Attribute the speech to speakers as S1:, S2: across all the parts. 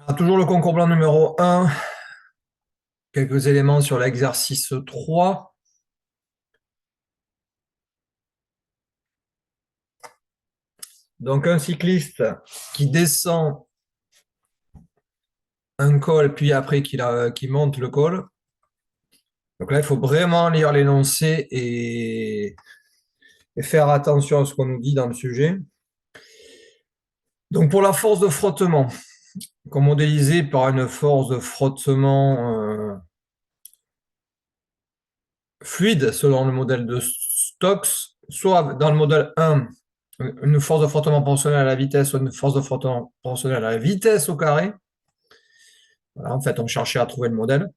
S1: On a toujours le concours blanc numéro 1, quelques éléments sur l'exercice 3. Donc un cycliste qui descend un col, puis après qui monte le col. Donc là, il faut vraiment lire l'énoncé et faire attention à ce qu'on nous dit dans le sujet. Donc pour la force de frottement, modélisée par une force de frottement fluide selon le modèle de Stokes, soit dans le modèle 1, une force de frottement proportionnelle à la vitesse, soit une force de frottement proportionnelle à la vitesse au carré. Voilà, en fait, on cherchait à trouver le modèle.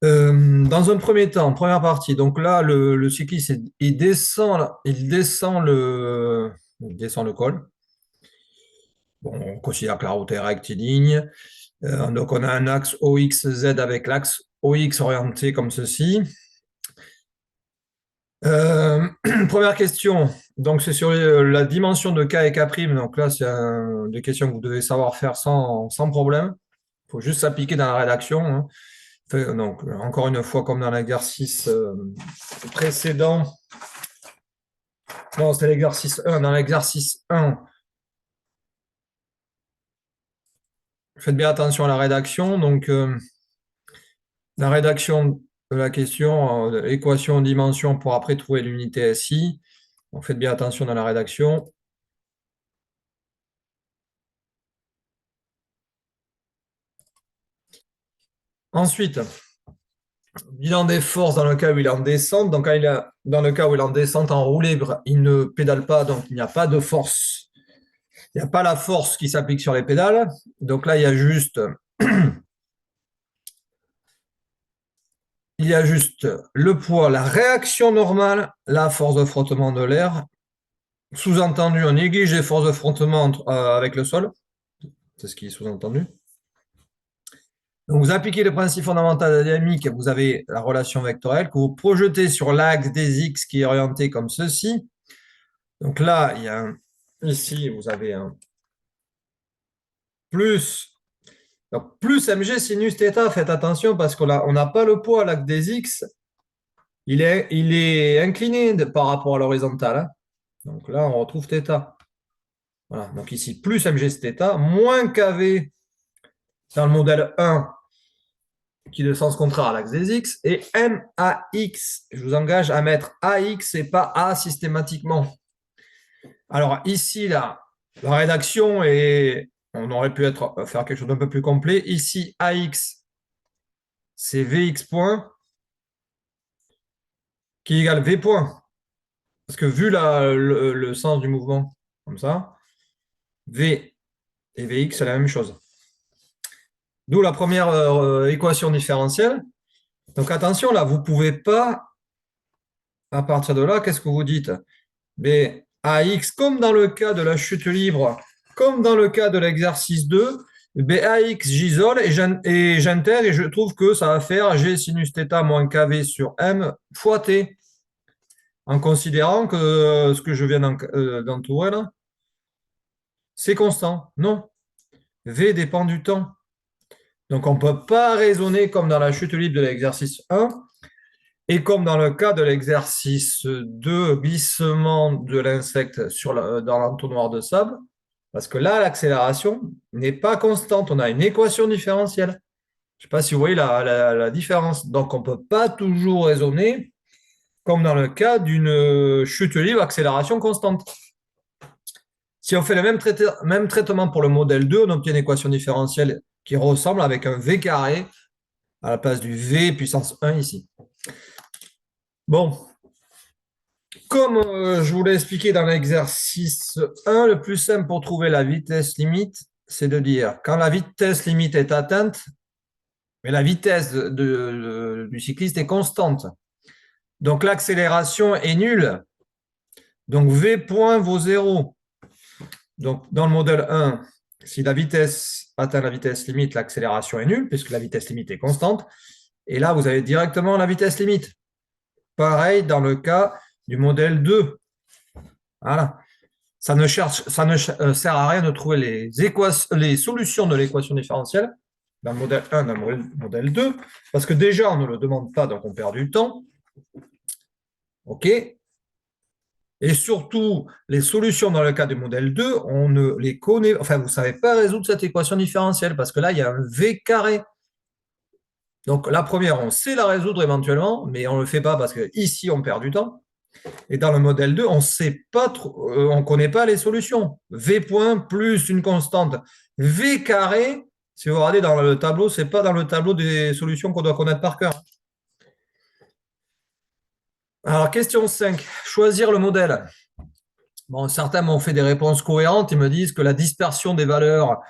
S1: Dans un premier temps, première partie, donc là, le cycliste, il descend le col. Bon, on considère que la route est rectiligne. Donc, on a un axe OXZ avec l'axe OX orienté comme ceci. Première question, donc c'est sur la dimension de K et K'. Donc là, c'est des questions que vous devez savoir faire sans problème. Il faut juste s'appliquer dans la rédaction, hein. Donc, encore une fois, comme dans l'exercice précédent, non, c'était l'exercice 1. Dans l'exercice 1, faites bien attention à la rédaction. Donc, la rédaction de la question, équation, dimension, pour après trouver l'unité SI. Donc, faites bien attention dans la rédaction. Ensuite, bilan des forces dans le cas où il est en descente. Donc, dans le cas où il est en descente en roue libre, il ne pédale pas, donc il n'y a pas de force. Il n'y a pas la force qui s'applique sur les pédales. Donc là, il y a juste le poids, la réaction normale, la force de frottement de l'air. Sous-entendu, on néglige les forces de frottement avec le sol. C'est ce qui est sous-entendu. Donc, vous appliquez le principe fondamental de la dynamique, vous avez la relation vectorielle que vous projetez sur l'axe des X qui est orienté comme ceci. Donc là, ici, vous avez un plus. Donc, plus mg sinus θ, faites attention parce qu'on n'a pas le poids à l'axe des X. Il est incliné par rapport à l'horizontale, hein. Donc là, on retrouve θ. Voilà. Donc ici, plus mg c'est θ, moins kv dans le modèle 1 qui est le sens contraire à l'axe des X, et max. Je vous engage à mettre ax et pas a systématiquement. Alors ici, là, la rédaction est... On aurait pu faire quelque chose d'un peu plus complet. Ici, ax, c'est vx point, qui égale v point. Parce que vu le sens du mouvement, comme ça, v et vx, c'est la même chose. D'où la première équation différentielle. Donc attention, là, vous ne pouvez pas, à partir de là, qu'est-ce que vous dites? Mais AX, comme dans le cas de la chute libre, comme dans le cas de l'exercice 2, AX, j'isole et j'intègre et je trouve que ça va faire G sinus θ moins KV sur M fois T. En considérant que ce que je viens d'entourer là, c'est constant. Non. V dépend du temps. Donc on ne peut pas raisonner comme dans la chute libre de l'exercice 1 et comme dans le cas de l'exercice 2, glissement de l'insecte dans l'entonnoir de sable. Parce que là, l'accélération n'est pas constante. On a une équation différentielle. Je ne sais pas si vous voyez la différence. Donc, on ne peut pas toujours raisonner comme dans le cas d'une chute libre, accélération constante. Si on fait le même traitement pour le modèle 2, on obtient une équation différentielle qui ressemble avec un V carré à la place du V puissance 1 ici. Bon, comme je vous l'ai expliqué dans l'exercice 1, le plus simple pour trouver la vitesse limite, c'est de dire quand la vitesse limite est atteinte, mais la vitesse du cycliste est constante. Donc l'accélération est nulle. Donc V point vaut 0. Donc dans le modèle 1, si la vitesse atteint la vitesse limite, l'accélération est nulle, puisque la vitesse limite est constante. Et là, vous avez directement la vitesse limite. Pareil dans le cas du modèle 2. Voilà. ça ne sert à rien de trouver les solutions de l'équation différentielle dans le modèle 1, dans le modèle 2, parce que déjà, on ne le demande pas, donc on perd du temps. OK? Et surtout, les solutions dans le cas du modèle 2, on ne les connaît, enfin, vous ne savez pas résoudre cette équation différentielle, parce que là, il y a un V carré. Donc, la première, on sait la résoudre éventuellement, mais on ne le fait pas parce qu'ici, on perd du temps. Et dans le modèle 2, on sait pas trop, on connaît pas les solutions. V point plus une constante V carré, si vous regardez dans le tableau, c'est pas dans le tableau des solutions qu'on doit connaître par cœur. Alors, question 5, choisir le modèle. Bon, certains m'ont fait des réponses cohérentes, ils me disent que la dispersion des valeurs,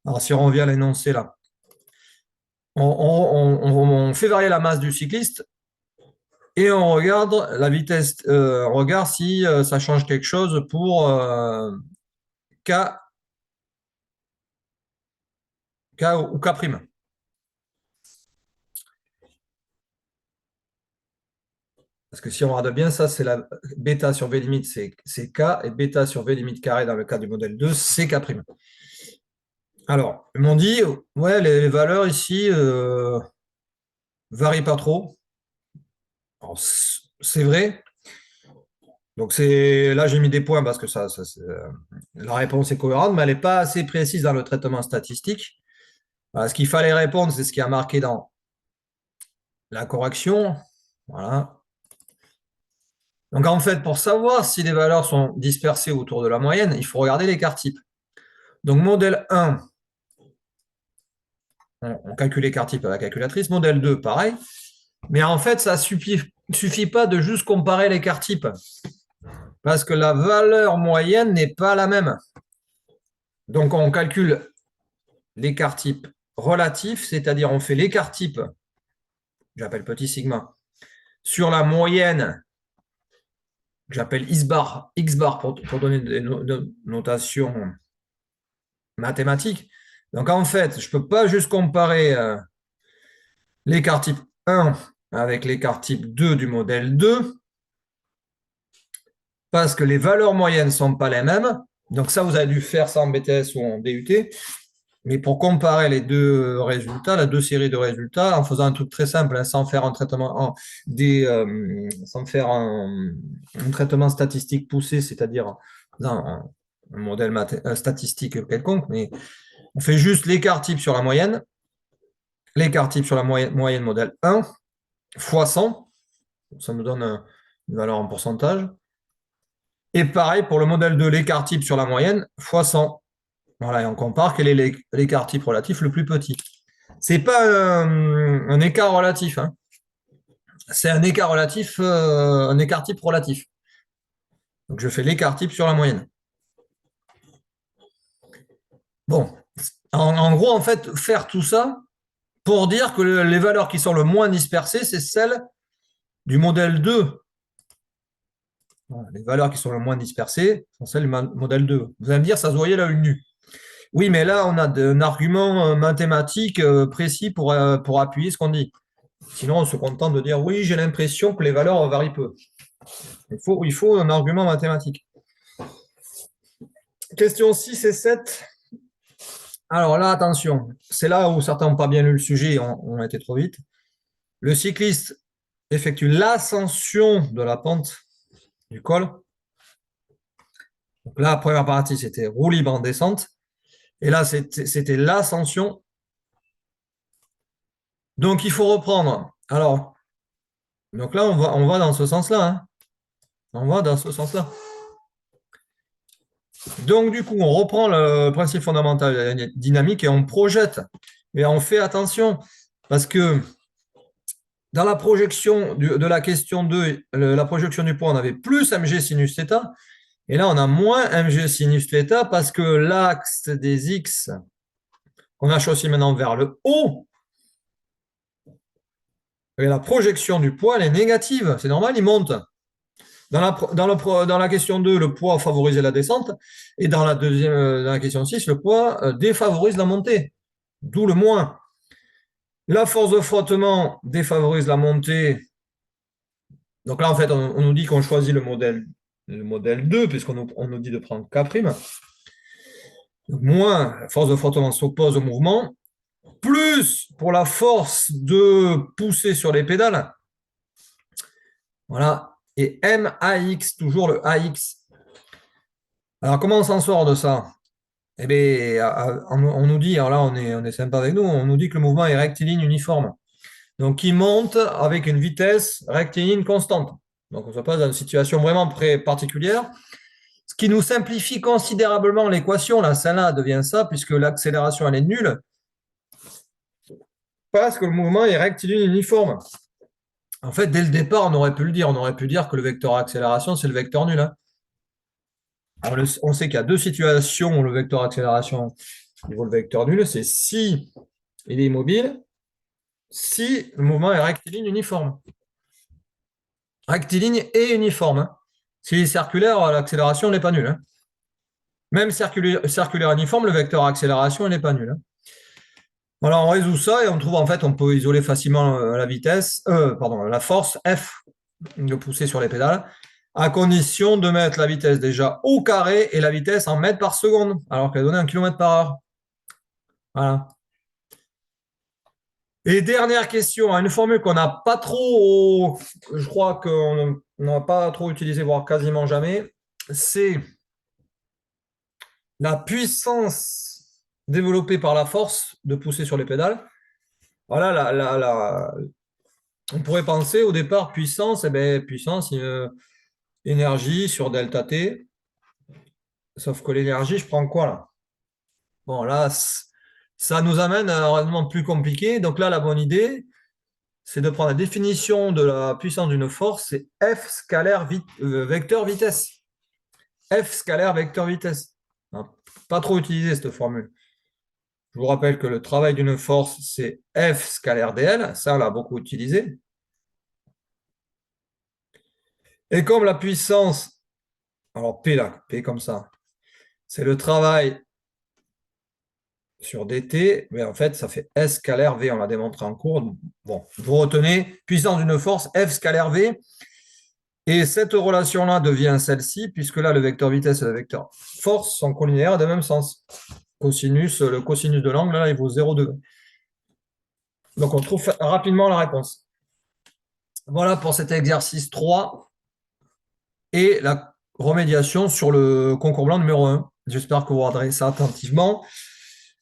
S1: alors si on revient à l'énoncé là, on fait varier la masse du cycliste et on regarde la vitesse, on regarde si ça change quelque chose pour K, K ou K'. Parce que si on regarde bien, ça, c'est la bêta sur V limite, c'est K, et bêta sur V limite carré dans le cas du modèle 2, c'est K'. Alors, ils m'ont dit, ouais, les valeurs ici varient pas trop. C'est vrai. Donc, là, j'ai mis des points parce que la réponse est cohérente, mais elle n'est pas assez précise dans le traitement statistique. Voilà, ce qu'il fallait répondre, c'est ce qui a marqué dans la correction. Voilà. Donc, en fait, pour savoir si les valeurs sont dispersées autour de la moyenne, il faut regarder l'écart type. Donc, modèle 1, on calcule l'écart type à la calculatrice. Modèle 2, pareil. Mais en fait, ça ne suffit pas de juste comparer l'écart type. Parce que la valeur moyenne n'est pas la même. Donc, on calcule l'écart type relatif, c'est-à-dire on fait l'écart type, j'appelle petit sigma, sur la moyenne, j'appelle x bar pour donner des notations mathématiques. Donc, en fait, je ne peux pas juste comparer l'écart type 1 avec l'écart type 2 du modèle 2, parce que les valeurs moyennes ne sont pas les mêmes. Donc ça, vous avez dû faire ça en BTS ou en DUT. Mais pour comparer les deux résultats, les deux séries de résultats, en faisant un truc très simple, hein, sans faire un traitement, sans faire un traitement statistique poussé, c'est-à-dire un modèle statistique quelconque, mais on fait juste l'écart type sur la moyenne, l'écart type sur la moyenne modèle 1, fois 100, ça me donne une valeur en pourcentage. Et pareil pour le modèle 2, l'écart type sur la moyenne, fois 100. Voilà, et on compare quel est l'écart type relatif le plus petit. Ce n'est pas un écart relatif, hein. C'est un écart relatif, un écart type relatif. Donc je fais l'écart type sur la moyenne. Bon, en gros, en fait, faire tout ça pour dire que les valeurs qui sont le moins dispersées, c'est celles du modèle 2. Voilà, les valeurs qui sont le moins dispersées sont celles du modèle 2. Vous allez me dire, ça se voyait là une nue. Oui, mais là, on a un argument mathématique précis pour appuyer ce qu'on dit. Sinon, on se contente de dire oui, j'ai l'impression que les valeurs varient peu. Il faut un argument mathématique. Question 6 et 7. Alors là, attention, c'est là où certains n'ont pas bien lu le sujet et ont été trop vite. Le cycliste effectue l'ascension de la pente du col. Donc là, la première partie, c'était roue libre en descente. Et là, c'était l'ascension. Donc, il faut reprendre. Alors, donc là, on va dans ce sens-là, hein. On va dans ce sens-là. Donc, du coup, on reprend le principe fondamental de la dynamique et on projette. Et on fait attention parce que dans la projection de la question 2, la projection du point, on avait plus mg sinus θ. Et là, on a moins mg sinus θ parce que l'axe des x qu'on a choisi maintenant vers le haut, et la projection du poids, elle est négative. C'est normal, il monte. Dans la question 2, le poids favorisait la descente. Et dans la question 6, le poids défavorise la montée. D'où le moins. La force de frottement défavorise la montée. Donc là, en fait, on nous dit qu'on choisit le modèle le modèle 2, puisqu'on nous dit de prendre K'. Donc, moins la force de frottement s'oppose au mouvement, plus pour la force de pousser sur les pédales. Voilà. Et MAX, toujours le AX. Alors, comment on s'en sort de ça? Eh bien, on nous dit, alors là, on est sympa avec nous, on nous dit que le mouvement est rectiligne uniforme. Donc, il monte avec une vitesse rectiligne constante. Donc, on se passe dans une situation vraiment particulière. Ce qui nous simplifie considérablement l'équation, là, celle-là devient ça, puisque l'accélération, elle est nulle, parce que le mouvement est rectiligne uniforme. En fait, dès le départ, on aurait pu le dire. On aurait pu dire que le vecteur accélération, c'est le vecteur nul, hein. Alors, on sait qu'il y a deux situations où le vecteur accélération vaut le vecteur nul. C'est si il est immobile, si le mouvement est rectiligne uniforme. Rectiligne et uniforme, hein. S'il est circulaire, l'accélération n'est pas nulle, hein. Même circulaire uniforme, le vecteur accélération n'est pas nul, hein. Alors, on résout ça et on trouve, en fait, on peut isoler facilement la force F de pousser sur les pédales, à condition de mettre la vitesse déjà au carré et la vitesse en mètres par seconde, alors qu'elle est donnée en kilomètres par heure. Voilà. Et dernière question, une formule qu'on n'a pas trop, je crois qu'on n'a pas trop utilisé, voire quasiment jamais, c'est la puissance développée par la force de pousser sur les pédales. Voilà, on pourrait penser au départ puissance, puissance, énergie sur delta T. Sauf que l'énergie, je prends quoi là? Bon, là, ça nous amène à un raisonnement plus compliqué. Donc là, la bonne idée, c'est de prendre la définition de la puissance d'une force, c'est F scalaire vecteur vitesse. F scalaire vecteur vitesse. Hein, pas trop utiliser cette formule. Je vous rappelle que le travail d'une force, c'est F scalaire dl. Ça, on l'a beaucoup utilisé. Et comme la puissance, alors P là, P comme ça, c'est le travail sur dt, mais en fait, ça fait S scalaire V, on l'a démontré en cours. Bon, vous retenez puissance d'une force, F scalaire V, et cette relation-là devient celle-ci, puisque là, le vecteur vitesse et le vecteur force sont collinéaires de même sens. Le cosinus de l'angle, là, il vaut 0,2. Donc, on trouve rapidement la réponse. Voilà pour cet exercice 3 et la remédiation sur le concours blanc numéro 1. J'espère que vous regarderez ça attentivement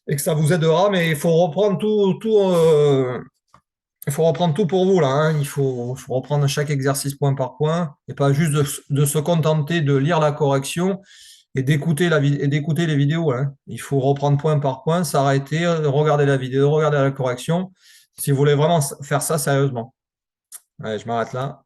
S1: et que ça vous aidera, mais il faut reprendre il faut reprendre tout pour vous là, hein. Il faut reprendre chaque exercice point par point et pas juste de se contenter de lire la correction et d'écouter les vidéos, hein. Il faut reprendre point par point, s'arrêter, regarder la vidéo, regarder la correction, si vous voulez vraiment faire ça sérieusement. Allez, je m'arrête là.